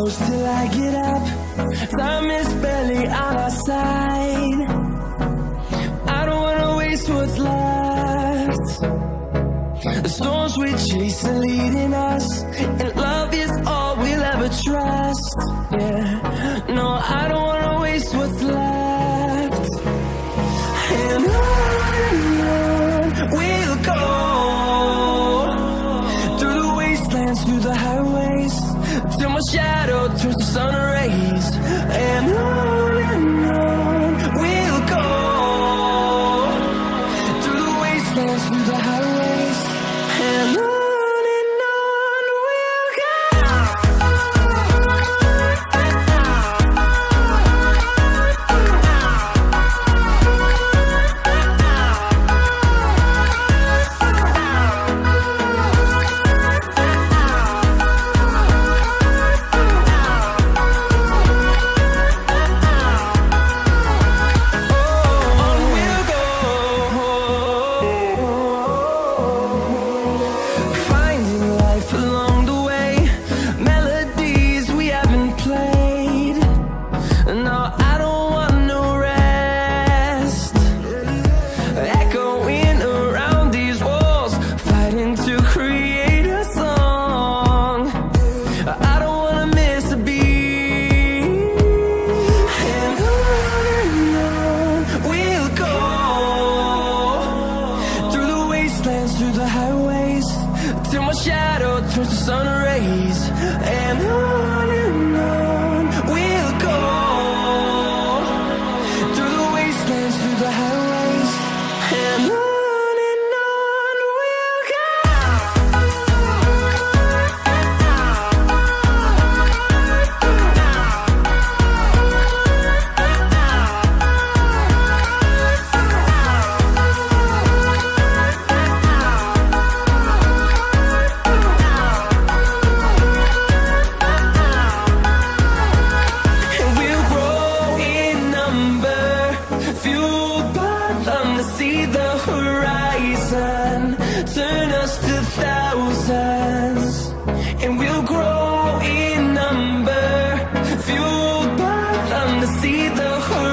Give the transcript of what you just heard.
close till I get up. Time is barely on our side. I don't wanna waste what's left. The storms we chase are leading us, and love is all we'll ever trust. Yeah, no, I don't wanna waste what's left. And on we'll go, through the wastelands, through the highways, till my shadow turns to sun rays. And on we'll go, through the wastelands, through the highways, and on we'll go. Through the highways, till my shadow turns to sun rays. And on we'll go, through the wastelands, through the highways, and on we'll go. See the horizon, turn us to thousands, and we'll grow in number, fueled by them to see the horizon.